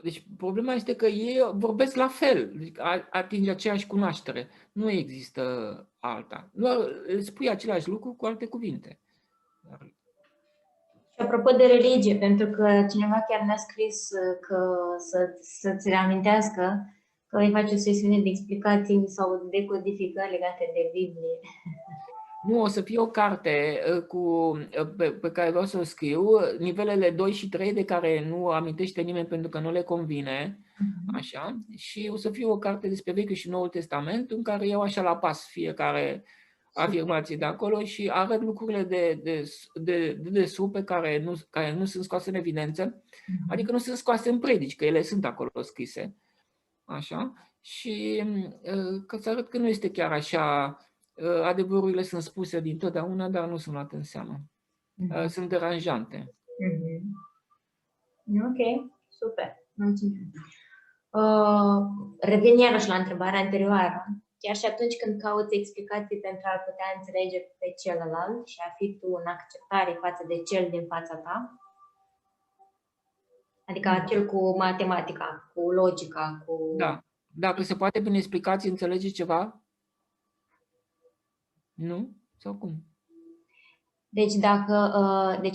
Deci problema este că ei vorbesc la fel, deci atinge aceeași cunoaștere. Nu există alta. Doar spui același lucru cu alte cuvinte. Și apropo de religie, pentru că cineva chiar ne-a scris că să-ți reamintească că îi face o sesiune de explicații sau decodificări legate de Biblie. Nu, o să fie o carte pe care vreau să o scriu, nivelele 2 și 3 de care nu amintește nimeni pentru că nu le convine, așa, și o să fie o carte despre Vechiul și Noul Testament în care iau așa la pas fiecare afirmație de acolo și arăt lucrurile de sub pe care nu sunt scoase în evidență, adică nu sunt scoase în predici, că ele sunt acolo scrise, așa, și ca să arăt că nu este chiar așa. Adevărurile sunt spuse dintotdeauna, dar nu sunt luate în seamă. Sunt deranjante. Ok, super. Mulțumim. Revin iarăși la întrebarea anterioară. Chiar și atunci când cauți explicații pentru a putea înțelege pe celălalt și a fi tu în acceptare față de cel din fața ta? Adică cel cu matematica, cu logica, cu... Da. Dacă se poate prin explicații înțelege ceva? Nu? Sau cum? Deci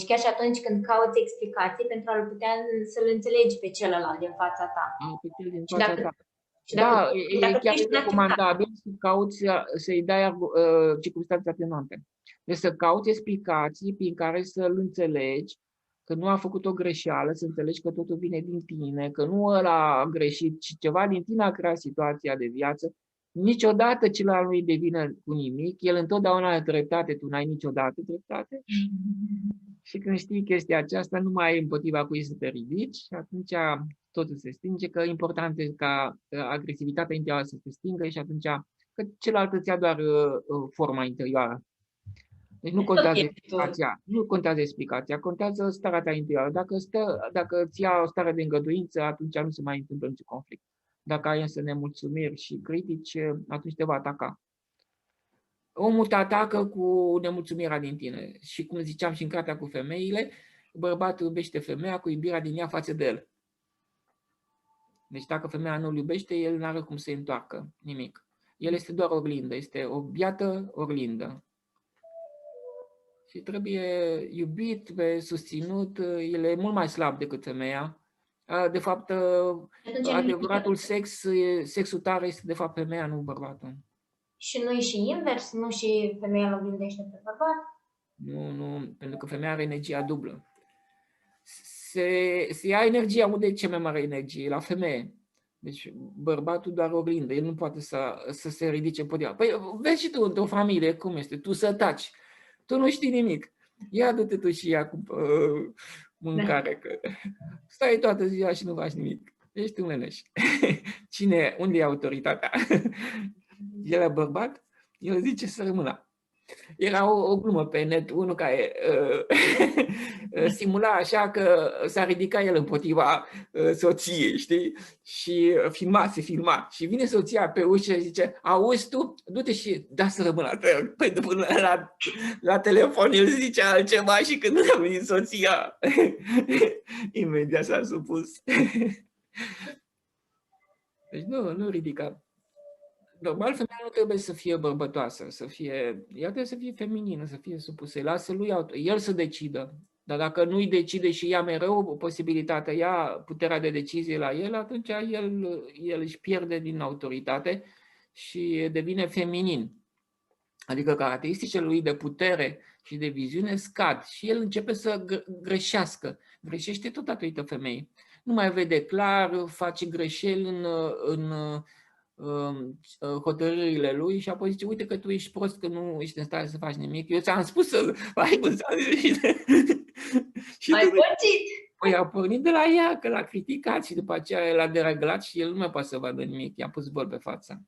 chiar și atunci când cauți explicații pentru a-l putea să-l înțelegi pe celălalt din fața ta. Pe cel din fața ta. Da, e chiar recomandabil să cauți să-i dai circumstanțe atenuante. Deci să cauți explicații prin care să-l înțelegi că nu a făcut o greșeală, să înțelegi că totul vine din tine, că nu ăla a greșit, ci ceva din tine a creat situația de viață. Niciodată celălalt nu-i de vină cu nimic, el întotdeauna are dreptate, tu n-ai niciodată dreptate. Și când știi chestia aceasta, nu mai ai împotriva cui să te ridici și atunci totul se stinge, că important este ca agresivitatea interioară să se stingă și atunci că celălalt îți ia doar forma interioară. Deci nu contează explicația, contează starea ta interioară. Dacă îți ia o stare de îngăduință, atunci nu se mai întâmplă niciun conflict. Dacă ai însă nemulțumiri și critici, atunci te va ataca. Omul te atacă cu nemulțumirea din tine. Și cum ziceam și în cartea cu femeile, bărbatul iubește femeia cu iubirea din ea față de el. Deci dacă femeia nu-l iubește, el nu are cum să-i întoarcă nimic. El este doar oglindă, este o biată oglindă. Și trebuie iubit, susținut, el e mult mai slab decât femeia. De fapt, adevăratul sexul tare este de fapt femeia, nu bărbatul. Și nu e și invers? Nu și femeia îl oglindește pe bărbat? Nu, pentru că femeia are energia dublă. Se ia energia, unde e cea mai mare energie? La femeie. Deci bărbatul doar oglindă, el nu poate să se ridice împotriva. Păi vezi și tu într-o familie cum este, tu să taci, tu nu știi nimic. Ia du-te tu și ia cu mâncare, că stai toată ziua și nu faci nimic. Ești un leneș. Unde e autoritatea? El e bărbat, el zice să rămână. Era o glumă pe net, unul care simula așa că s-a ridicat el împotriva soției, știi? Și filma. Și vine soția pe ușă și zice, auzi tu? Du-te și da să rămână. Păi până la telefon el zice altceva și când a venit soția, imediat s-a supus. Deci nu ridica. Normal, femeia nu trebuie să fie bărbătoasă, ea trebuie să fie feminină, să fie supusă. Lasă lui el să decidă. Dar dacă nu-i decide și ia mereu posibilitatea, ia puterea de decizie la el, atunci el își pierde din autoritate și devine feminin. Adică caracteristicile lui de putere și de viziune scad și el începe să greșească. Greșește tot datorită femeii. Nu mai vede clar, face greșeli în hotărârile lui și apoi zice, uite că tu ești prost, că nu ești în stare să faci nimic. Eu ți-am spus să faci și ai pățit! Păi a pornit de la ea, că l-a criticat și după aceea l-a dereglat și el nu mai poate să vadă nimic. I-a pus băl pe față.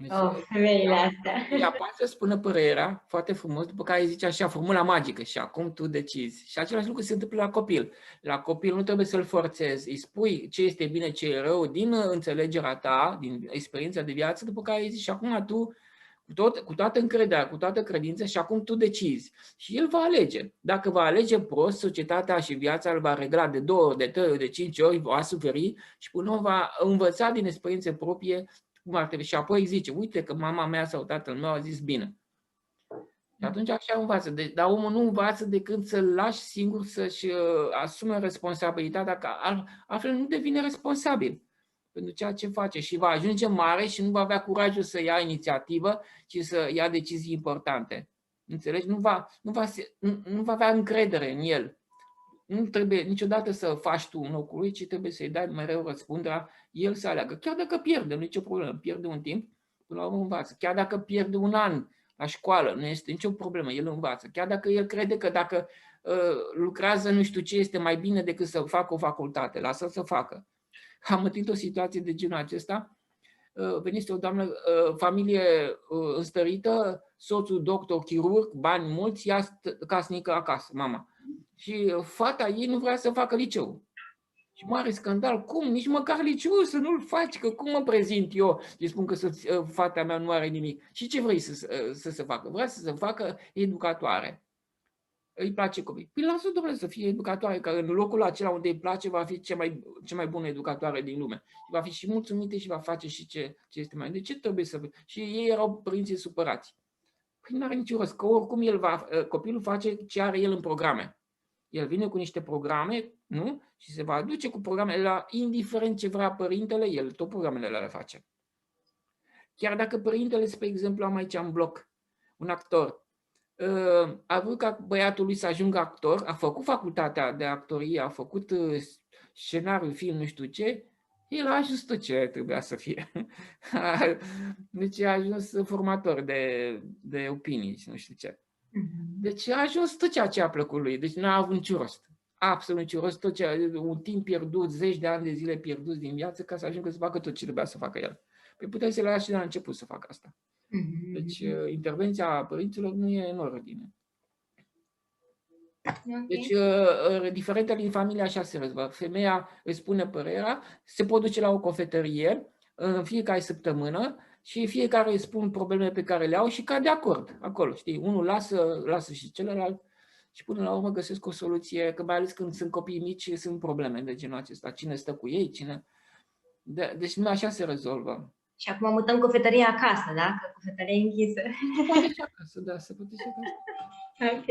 Deci, femeile astea. Ea poate să spună părerea foarte frumos, după care zice așa, formula magică și acum tu decizi. Și același lucru se întâmplă la copil. La copil nu trebuie să-l forțezi, îi spui ce este bine, ce e rău din înțelegerea ta, din experiența de viață, după care îi zici și acum tu cu toată încrederea, cu toată credința și acum tu decizi. Și el va alege. Dacă va alege prost, societatea și viața îl va regla de 2 ori, de 3 ori, de 5 ori, va suferi și până va învăța din experiențe proprie cum ar trebui. Și apoi zice, uite că mama mea sau tatăl meu a zis bine. Și atunci așa învață. Dar omul nu învață decât să-l lași singur să-și asume responsabilitatea, că altfel nu devine responsabil pentru ceea ce face și va ajunge mare și nu va avea curajul să ia inițiativă, ci să ia decizii importante. Înțelegi? Nu va avea încredere în el. Nu trebuie niciodată să faci tu în locul lui, ci trebuie să-i dai mereu răspunderea, el să aleagă. Chiar dacă pierde, nu e nicio problemă, pierde un timp, până la urmă învață. Chiar dacă pierde un an la școală, nu este nicio problemă, el învață. Chiar dacă el crede că dacă lucrează nu știu ce este mai bine decât să facă o facultate, lasă-l să facă. Am întâlnit o situație de genul acesta. Venise o doamnă, familie înstărită, soțul doctor, chirurg, bani mulți, ea casnică acasă, mama. Și fata ei nu vrea să facă liceu. Și mare scandal, cum? Nici măcar liceu să nu-l faci, că cum mă prezint eu? Îi spun că fata mea nu are nimic. Și ce vrei să se facă? Vrea să se facă educatoare. Îi place copii. Păi lasă, domnule, să fie educatoare, că în locul acela unde îi place va fi cea mai bună educatoare din lume. Va fi și mulțumită și va face și ce este mai. De ce trebuie să... Și ei erau părinții supărați. Păi nu are niciun rost, că oricum copilul face ce are el în programe. El vine cu niște programe, nu? Și se va duce cu programele la, indiferent ce vrea părintele, el tot programele le face. Chiar dacă părintele, spre exemplu, am aici în bloc un actor, a vrut ca băiatul lui să ajungă actor, a făcut facultatea de actorie, a făcut scenariu, film, nu știu ce, el a ajuns tot ce trebuia să fie. Deci a ajuns formator de opinii și nu știu ce. Deci a ajuns tot ceea ce a plăcut lui, deci nu a avut niciun rost. Absolut niciun rost, un timp pierdut, 10 de ani de zile pierduți din viață ca să ajungă să facă tot ce trebuia să facă el. Păi puteai să le lași de la început să facă asta. Deci intervenția părinților nu e în ordine. Okay. Deci diferentele din familie așa se rezolvă. Femeia îți spune părerea, se pot duce la o cofetărie în fiecare săptămână și fiecare îi spun problemele pe care le au și cade de acord acolo, știi? Unul lasă și celălalt și până la urmă găsesc o soluție, că mai ales când sunt copii mici sunt probleme de genul acesta. Cine stă cu ei, cine... Deci nu așa se rezolvă. Și acum mutăm cofetăria acasă, da? Că cofetăria e închisă. Se poate și acasă, da, se poate și acasă. Ok.